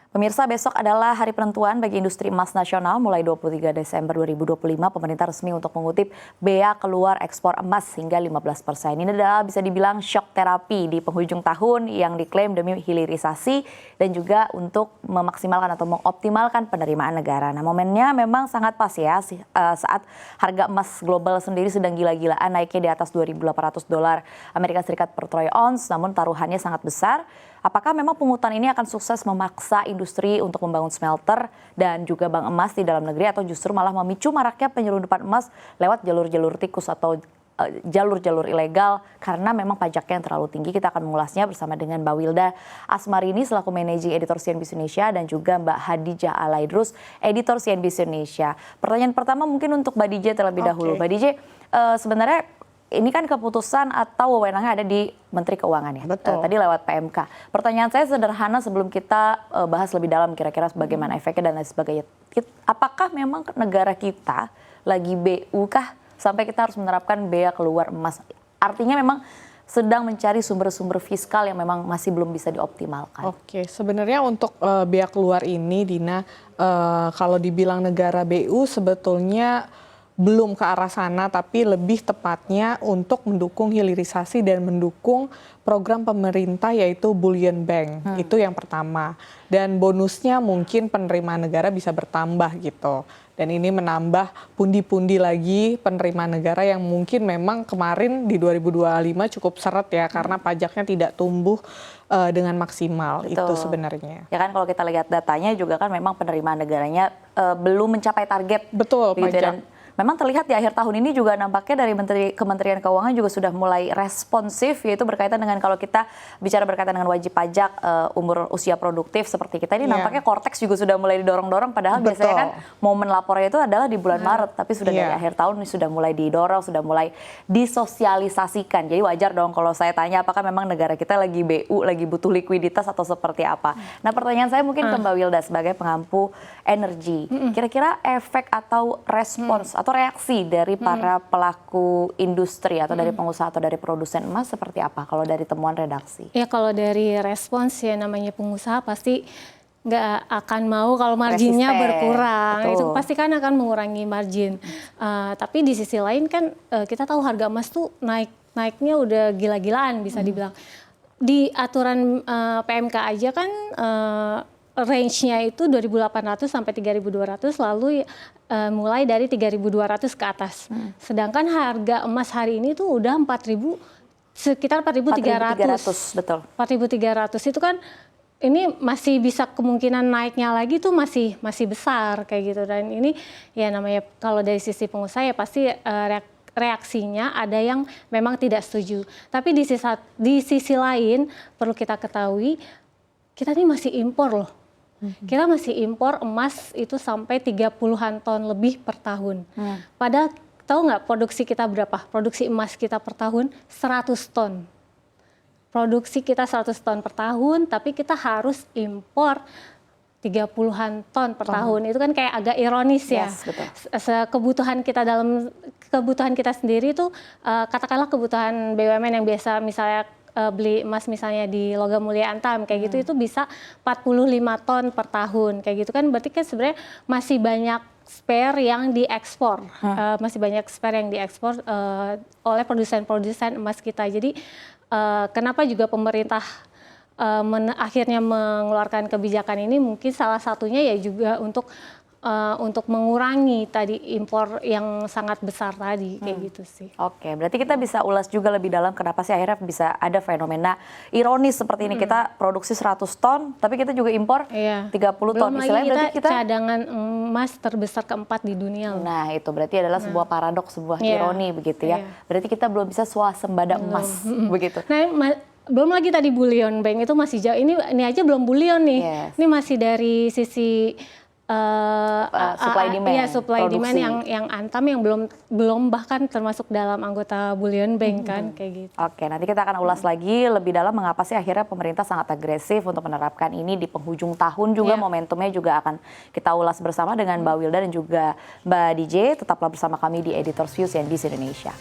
Pemirsa, besok adalah hari penentuan bagi industri emas nasional. Mulai 23 Desember 2025, pemerintah resmi untuk mengutip bea keluar ekspor emas hingga 15%. Ini adalah bisa dibilang shock terapi di penghujung tahun yang diklaim demi hilirisasi dan juga untuk memaksimalkan atau mengoptimalkan penerimaan negara. Nah, momennya memang sangat pas ya saat harga emas global sendiri sedang gila-gilaan naiknya di atas $2.800 Amerika Serikat per troy ounce, namun taruhannya sangat besar. Apakah memang pungutan ini akan sukses memaksa industri untuk membangun smelter dan juga bank emas di dalam negeri, atau justru malah memicu maraknya penyelundupan emas lewat jalur-jalur tikus atau jalur-jalur ilegal karena memang pajaknya yang terlalu tinggi? Kita akan mengulasnya bersama dengan Mbak Wilda Asmarini selaku Managing Editor CNBC Indonesia dan juga Mbak Hadijah Alaidrus, Editor CNBC Indonesia. Pertanyaan pertama mungkin untuk Mbak Dijah terlebih dahulu. Mbak Dijah, sebenarnya ini kan keputusan atau wewenangnya ada di Menteri Keuangan ya, tadi lewat PMK. Pertanyaan saya sederhana sebelum kita bahas lebih dalam kira-kira bagaimana efeknya dan lain sebagainya. Apakah memang negara kita lagi BU kah sampai kita harus menerapkan bea keluar emas? Artinya memang sedang mencari sumber-sumber fiskal yang memang masih belum bisa dioptimalkan. Oke, sebenarnya untuk bea keluar ini, Dina, kalau dibilang negara BU sebetulnya belum ke arah sana, tapi lebih tepatnya untuk mendukung hilirisasi dan mendukung program pemerintah yaitu Bullion Bank. Itu yang pertama. Dan bonusnya mungkin penerimaan negara bisa bertambah gitu. Dan ini menambah pundi-pundi lagi penerimaan negara yang mungkin memang kemarin di 2025 cukup seret ya, karena pajaknya tidak tumbuh dengan maksimal. Betul. Itu sebenarnya. Ya kan, kalau kita lihat datanya juga kan memang penerimaan negaranya belum mencapai target. Betul, gitu, dan memang terlihat di akhir tahun ini juga nampaknya dari Kementerian Keuangan juga sudah mulai responsif, yaitu berkaitan dengan kalau kita bicara berkaitan dengan wajib pajak umur usia produktif seperti kita ini, nampaknya Kortex juga sudah mulai didorong-dorong, padahal biasanya kan momen lapornya itu adalah di bulan Maret, tapi sudah dari akhir tahun ini sudah mulai didorong, sudah mulai disosialisasikan. Jadi wajar dong kalau saya tanya apakah memang negara kita lagi BU, lagi butuh likuiditas atau seperti apa. Nah, pertanyaan saya mungkin ke Mbak Wilda sebagai pengampu energi. Kira-kira efek atau respons atau reaksi dari para pelaku industri atau dari pengusaha atau dari produsen emas seperti apa kalau dari temuan redaksi? Ya, kalau dari respons ya, namanya pengusaha pasti nggak akan mau kalau marginnya berkurang. Betul. Itu pasti kan akan mengurangi margin. Tapi di sisi lain kan kita tahu harga emas tuh naiknya udah gila-gilaan bisa dibilang. Di aturan PMK aja kan range-nya itu 2.800 sampai 3.200, lalu mulai dari 3.200 ke atas. Sedangkan harga emas hari ini tuh udah 4.000, sekitar 4.300. Betul. 4.300 itu kan ini masih bisa kemungkinan naiknya lagi tuh masih besar kayak gitu. Dan ini ya namanya kalau dari sisi pengusaha ya pasti reaksinya ada yang memang tidak setuju. Tapi di sisi lain perlu kita ketahui, kita ini masih impor loh. Kita masih impor emas itu sampai 30-an ton lebih per tahun. Padahal tahu nggak produksi kita berapa? Produksi emas kita per tahun 100 ton. Produksi kita 100 ton per tahun, tapi kita harus impor 30-an ton per tahun. Itu kan kayak agak ironis ya. Kebutuhan kita sendiri itu katakanlah kebutuhan BUMN yang biasa misalnya beli emas misalnya di Logam Mulia Antam kayak gitu, itu bisa 45 ton per tahun kayak gitu kan, berarti kan sebenarnya masih banyak spare yang diekspor, masih banyak spare yang diekspor oleh produsen-produsen emas kita. Jadi kenapa juga pemerintah akhirnya mengeluarkan kebijakan ini, mungkin salah satunya ya juga untuk mengurangi tadi impor yang sangat besar tadi kayak gitu sih. Oke, berarti kita bisa ulas juga lebih dalam kenapa sih akhirnya bisa ada fenomena ironis seperti ini. Kita produksi 100 ton, tapi kita juga impor 30 ton. Belum lagi kita cadangan emas terbesar keempat di dunia. Nah, itu berarti adalah sebuah paradoks, sebuah ironi begitu ya. Berarti kita belum bisa swasembada emas begitu. Nah, belum lagi tadi bullion bank itu masih jauh. Ini aja belum bullion nih. Ini masih dari sisi supply demand, ya supply demand yang Antam yang belum bahkan termasuk dalam anggota Bullion Bank kan kayak gitu. Oke, nanti kita akan ulas lagi lebih dalam mengapa sih akhirnya pemerintah sangat agresif untuk menerapkan ini di penghujung tahun juga. Momentumnya juga akan kita ulas bersama dengan Mbak Wilda dan juga Mbak DJ. Tetaplah bersama kami di Editor's View CNBC Indonesia.